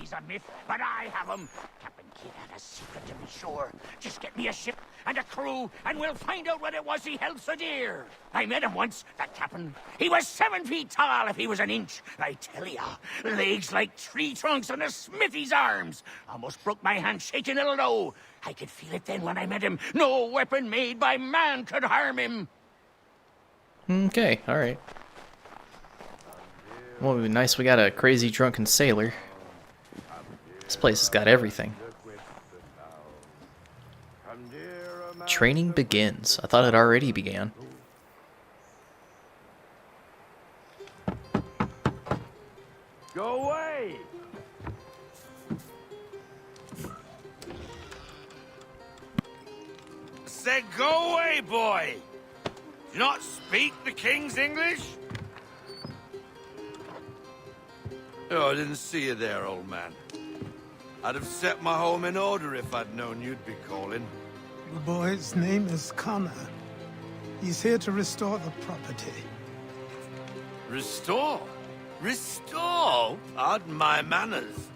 he's a myth, but I have him. Captain Kidd had a secret to be sure. Just get me a ship and a crew, and we'll find out what it was he held so dear. I met him once, that captain. He was 7 feet tall if he was an inch. I tell ya, legs like tree trunks and a smithy's arms. Almost broke my hand shaking it'll know. I could feel it then when I met him. No weapon made by man could harm him. Okay, alright. Well, it'd be nice we got a crazy drunken sailor. This place has got everything. Training begins. I thought it already began. Go away! Said go away, boy! Do you not speak the King's English? Oh, I didn't see you there, old man. I'd have set my home in order if I'd known you'd be calling. The boy's name is Connor. He's here to restore the property. Restore? Restore? Pardon my manners.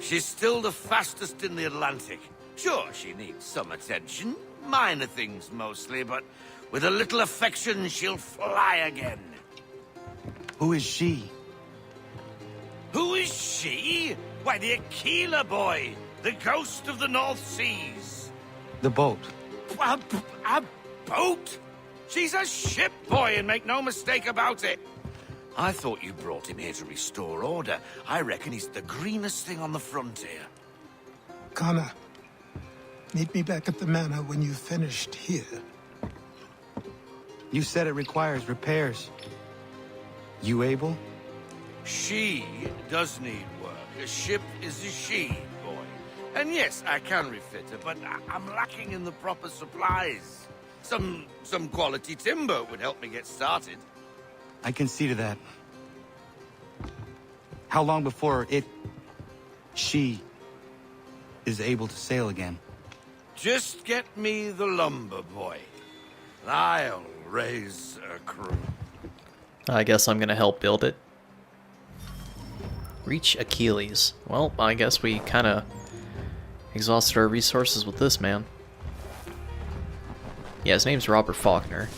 She's still the fastest in the Atlantic. Sure, she needs some attention. Minor things mostly, but with a little affection, she'll fly again. Who is she? Who is she? Why, the Aquila boy, the ghost of the North Seas. The boat. A boat? She's a ship, boy, and make no mistake about it. I thought you brought him here to restore order. I reckon he's the greenest thing on the frontier. Connor, meet me back at the manor when you've finished here. You said it requires repairs. You able? She does need work. A ship is a she, boy. And yes, I can refit her, but I'm lacking in the proper supplies. Some quality timber would help me get started. I can see to that. How long before she is able to sail again? Just get me the lumber, boy. I'll raise a crew. I guess I'm gonna help build it. Reach Achilles. Well, I guess we kinda exhausted our resources with this man. Yeah, his name's Robert Faulkner.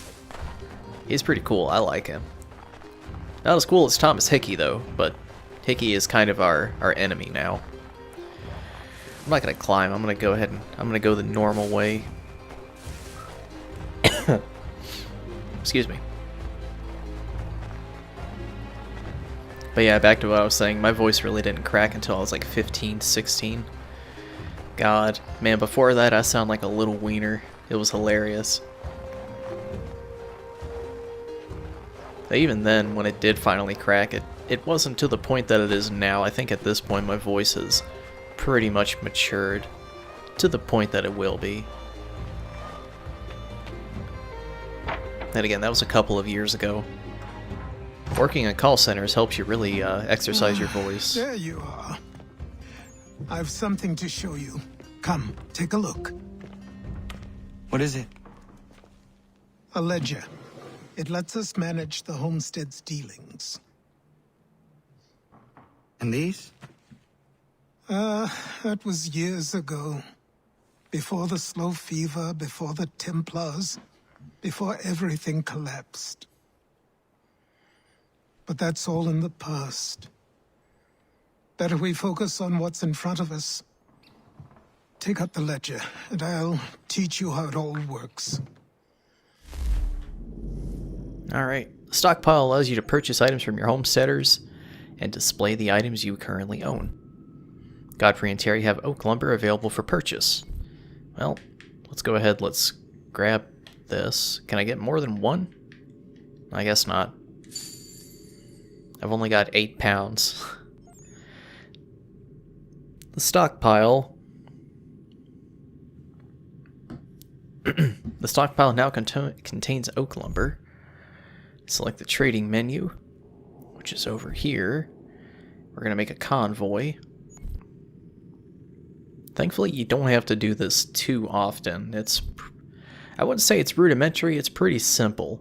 He's pretty cool, I like him. Not as cool as Thomas Hickey though, but Hickey is kind of our enemy now. I'm not gonna climb, I'm gonna go ahead and I'm gonna go the normal way. Excuse me. But yeah, back to what I was saying, my voice really didn't crack until I was like 15, 16. God, man, before that I sound like a little wiener. It was hilarious. But even then, when it did finally crack, it wasn't to the point that it is now. I think at this point my voice has pretty much matured to the point that it will be. And again, that was a couple of years ago. Working in call centers helps you really exercise your voice. There you are. I've something to show you. Come, take a look. What is it? A ledger. It lets us manage the homestead's dealings. And these? That was years ago. Before the slow fever, before the Templars, before everything collapsed. But that's all in the past. Better we focus on what's in front of us. Take out the ledger, and I'll teach you how it all works. Alright. The stockpile allows you to purchase items from your homesteaders and display the items you currently own. Godfrey and Terry have oak lumber available for purchase. Well, let's go ahead, let's grab this. Can I get more than one? I guess not. I've only got 8 pounds. The stockpile... The stockpile now contains oak lumber. Select the trading menu, which is over here. We're going to make a convoy. Thankfully, you don't have to do this too often. I wouldn't say it's rudimentary, it's pretty simple.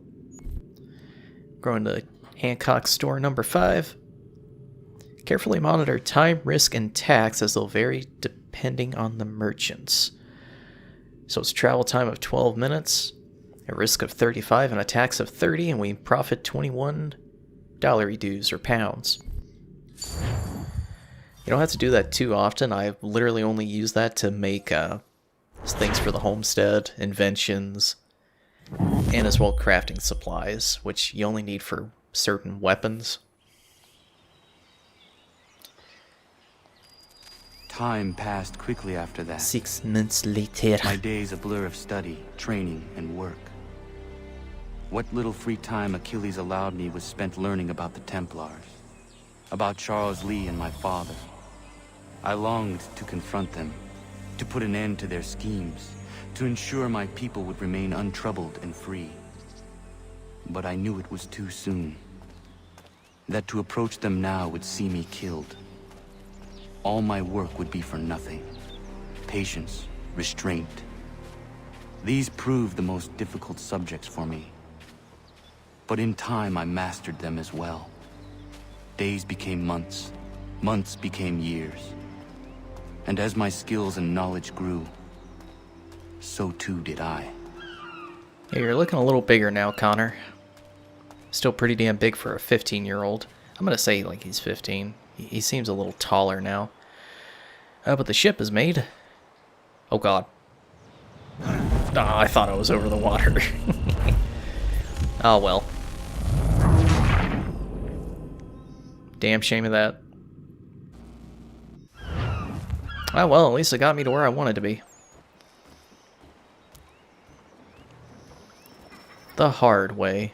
Going to Hancock store number 5. Carefully monitor time, risk, and tax as they'll vary depending on the merchants. So it's travel time of 12 minutes, a risk of 35, and a tax of 30, and we profit 21 dollary dues or pounds. You don't have to do that too often. I literally only use that to make things for the homestead, inventions, and as well crafting supplies, which you only need for certain weapons. Time passed quickly after that. 6 months later. My days a blur of study, training, and work. What little free time Achilles allowed me was spent learning about the Templars, about Charles Lee and my father. I longed to confront them, to put an end to their schemes, to ensure my people would remain untroubled and free. But I knew it was too soon, that to approach them now would see me killed. All my work would be for nothing. Patience, restraint. These proved the most difficult subjects for me. But in time I mastered them as well. Days became months, months became years. And as my skills and knowledge grew, so too did I. Yeah, you're looking a little bigger now, Connor. Still pretty damn big for a 15-year-old. I'm gonna say like he's 15. He seems a little taller now. But the ship is made. Oh god. I thought I was over the water. Oh well. Damn shame of that. Oh well, at least it got me to where I wanted to be. The hard way.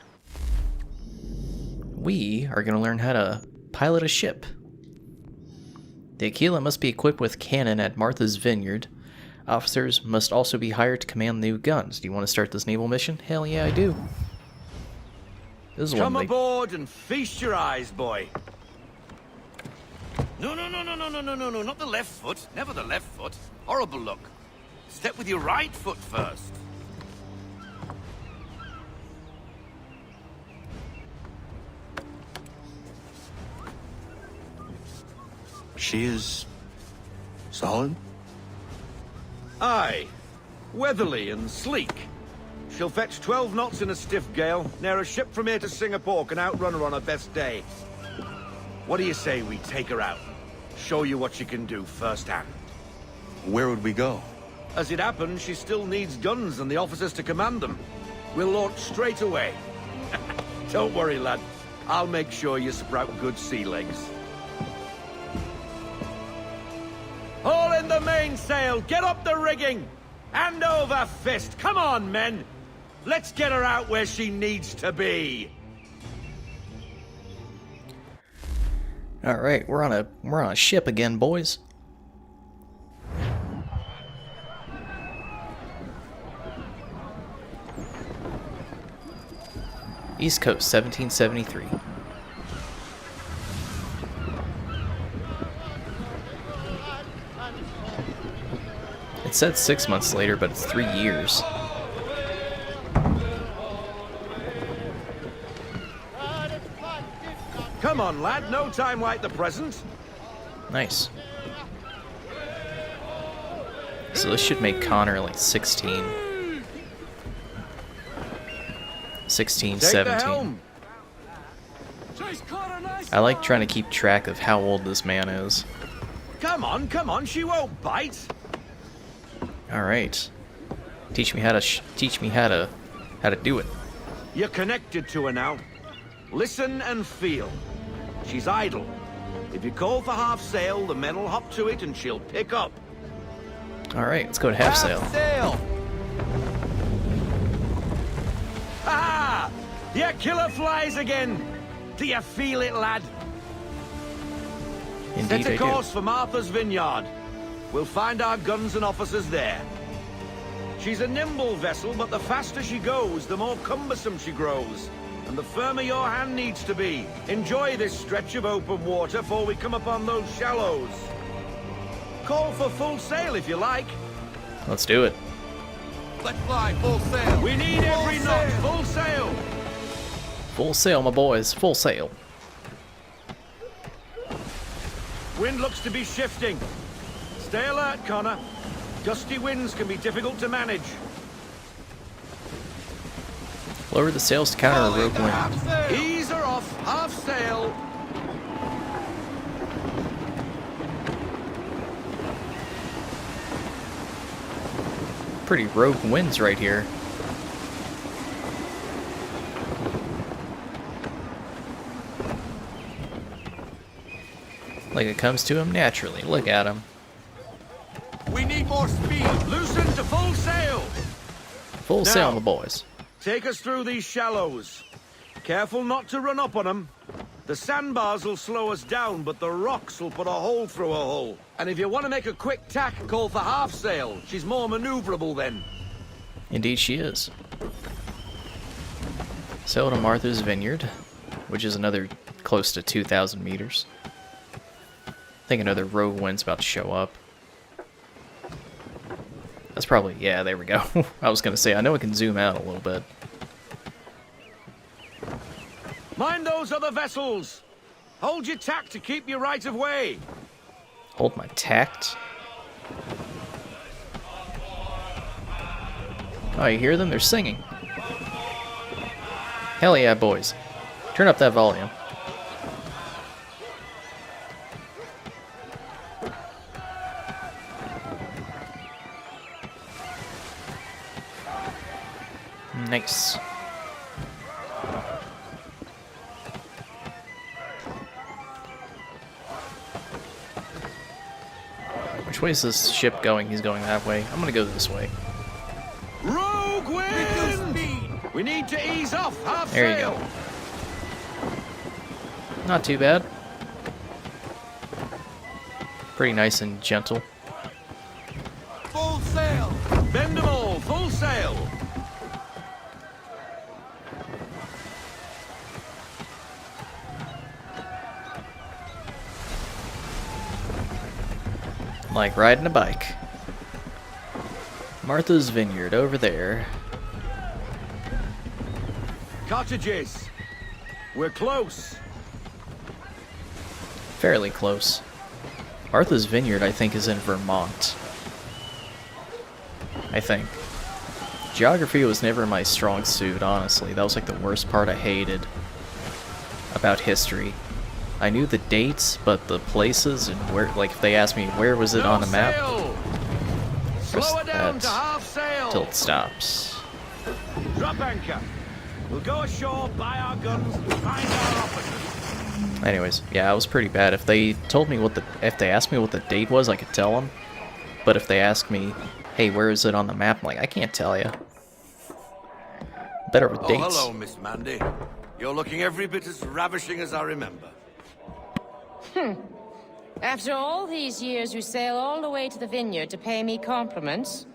We are going to learn how to pilot a ship. The Aquila must be equipped with cannon at Martha's Vineyard. Officers must also be hired to command new guns. Do you want to start this naval mission? Hell yeah, I do. This is Come one aboard and feast your eyes, boy. No, not the left foot. Never the left foot. Horrible look. Step with your right foot first. She is solid? Aye. Weatherly and sleek. She'll fetch 12 knots in a stiff gale. Ne'er a ship from here to Singapore can outrun her on her best day. What do you say we take her out? Show you what she can do firsthand. Where would we go? As it happens, she still needs guns and the officers to command them. We'll launch straight away. Don't worry, lad. I'll make sure you sprout good sea legs. Haul in the mainsail! Get up the rigging! Hand over fist! Come on, men! Let's get her out where she needs to be! Alright, we're on a ship again, boys. East Coast, 1773. It said 6 months later, but it's 3 years. Come on, lad. No time like the present. Nice. So this should make Connor like 16. 16, Take the 17. helm. I like trying to keep track of how old this man is. Come on. She won't bite. All right. Teach me how to do it. You're connected to her now. Listen and feel. She's idle. If you call for half sail, the men will hop to it and she'll pick up. All right, let's go to half sail. Sail! Ah! The killer flies again. Do you feel it, lad? Indeed, Set I a do. course for Martha's Vineyard. We'll find our guns and officers there. She's a nimble vessel, but the faster she goes, the more cumbersome she grows. And the firmer your hand needs to be. Enjoy this stretch of open water before we come upon those shallows. Call for full sail if you like. Let's do it. Let's fly full sail. We need every knot. Full sail. Full sail, my boys. Full sail. Wind looks to be shifting. Stay alert, Connor. Gusty winds can be difficult to manage. Lower the sails to counter a rogue wind. Ease her off, half sail. Pretty rogue winds right here. Like it comes to him naturally. Look at him. We need more speed. Loosen to full sail. Full sail, Now. my boys. Take us through these shallows. Careful not to run up on them. The sandbars will slow us down, but the rocks will put a hole through a hull. And if you want to make a quick tack, call for half sail. She's more maneuverable then. Indeed she is. Sail to Martha's Vineyard, which is another close to 2,000 meters. I think another rogue wind's about to show up. That's probably, yeah, there we go. I was going to say, I know it can zoom out a little bit. Mind those other vessels. Hold your tack to keep your right of way. Hold my tact. Oh, you hear them? They're singing. Hell yeah, boys. Turn up that volume. Nice. Which way is this ship going? He's going that way. I'm gonna go this way. Rogue wind! We need to ease off half There you sail. go. Not too bad. Pretty nice and gentle. Full sail. Bend them all, full sail. Like riding a bike. Martha's Vineyard over there. Cottages. We're close. Fairly close. Martha's Vineyard, I think, is in Vermont. I think. Geography was never my strong suit, honestly. That was like the worst part I hated about history. I knew the dates, but the places and where, like if they asked me where was it on the map, Sail. Slow her down to half sail. till it stops. Drop anchor. We'll go ashore, buy our guns, and find our officers. Anyways, yeah, it was pretty bad. If they told me if they asked me what the date was, I could tell them. But if they asked me, hey, where is it on the map? I'm like, I can't tell you. Better with Oh, dates. hello, Miss Mandy. You're looking every bit as ravishing as I remember. After all these years, you sail all the way to the vineyard to pay me compliments?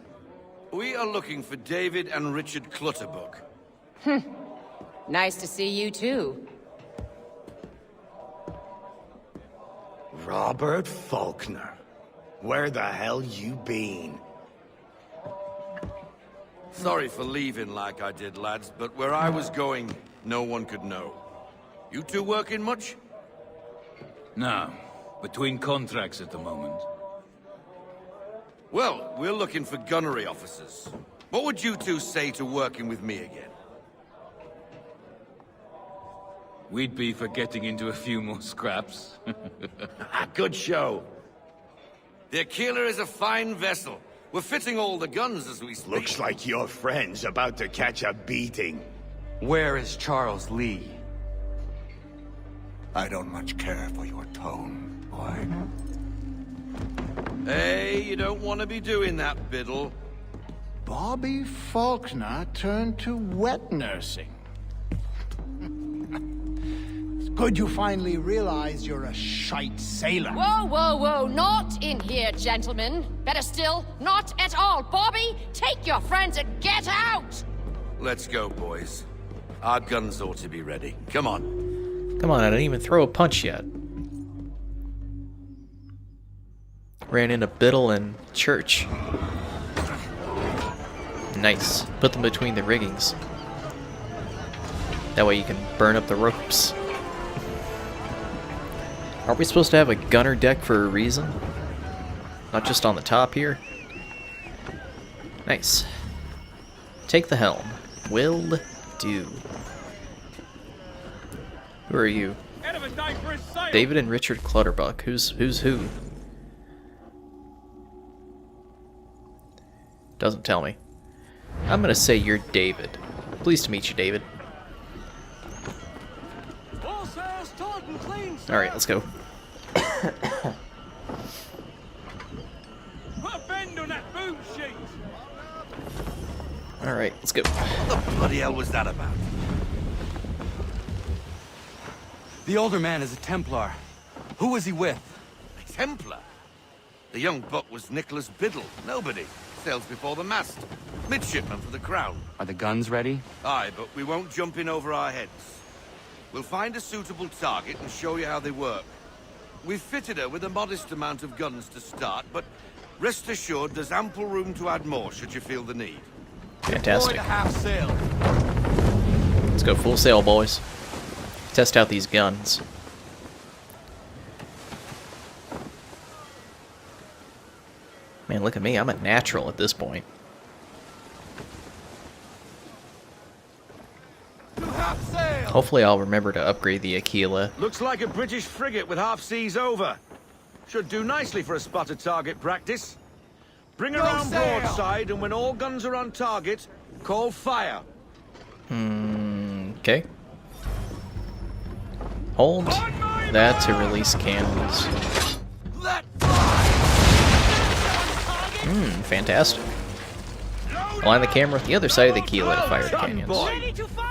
We are looking for David and Richard Clutterbuck. Nice to see you, too. Robert Faulkner. Where the hell you been? Sorry for leaving like I did, lads, but where I was going, no one could know. You two working much? No. Between contracts at the moment. Well, we're looking for gunnery officers. What would you two say to working with me again? We'd be for getting into a few more scraps. Good show. The Aquila is a fine vessel. We're fitting all the guns as we speak. Looks like your friend's about to catch a beating. Where is Charles Lee? I don't much care for your tone, boy. Hey, you don't want to be doing that, Biddle. Bobby Faulkner turned to wet nursing. It's good you finally realize you're a shite sailor. Whoa, whoa, whoa, not in here, gentlemen. Better still, not at all. Bobby, take your friends and get out! Let's go, boys. Our guns ought to be ready. Come on. Come on, I didn't even throw a punch yet. Ran into Biddle and Church. Nice. Put them between the riggings. That way you can burn up the ropes. Aren't we supposed to have a gunner deck for a reason? Not just on the top here? Nice. Take the helm. Will do. Who are you? David and Richard Clutterbuck. Who's who? Doesn't tell me. I'm gonna say you're David. Pleased to meet you, David. Alright, let's go. Alright, let's go. What the bloody hell was that about? The older man is a Templar. Who was he with? A Templar? The young buck was Nicholas Biddle. Nobody. Sails before the mast. Midshipman for the Crown. Are the guns ready? Aye, but we won't jump in over our heads. We'll find a suitable target and show you how they work. We've fitted her with a modest amount of guns to start, but rest assured there's ample room to add more should you feel the need. Fantastic. Half sail. Let's go full sail, boys. Test out these guns. Man, look at me. I'm a natural at this point. Hopefully I'll remember to upgrade the Aquila. Looks like a British frigate with half seas over. Should do nicely for a spotted target practice. Bring her around broadside, and when all guns are on target, call fire. Okay. Hold that to release cannons. Fantastic. Align the camera with the other side of the Aquila to fire the cannons.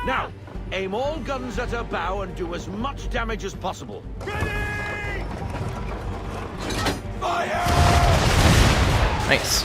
Now, aim all guns at her bow and do as much damage as possible. Nice.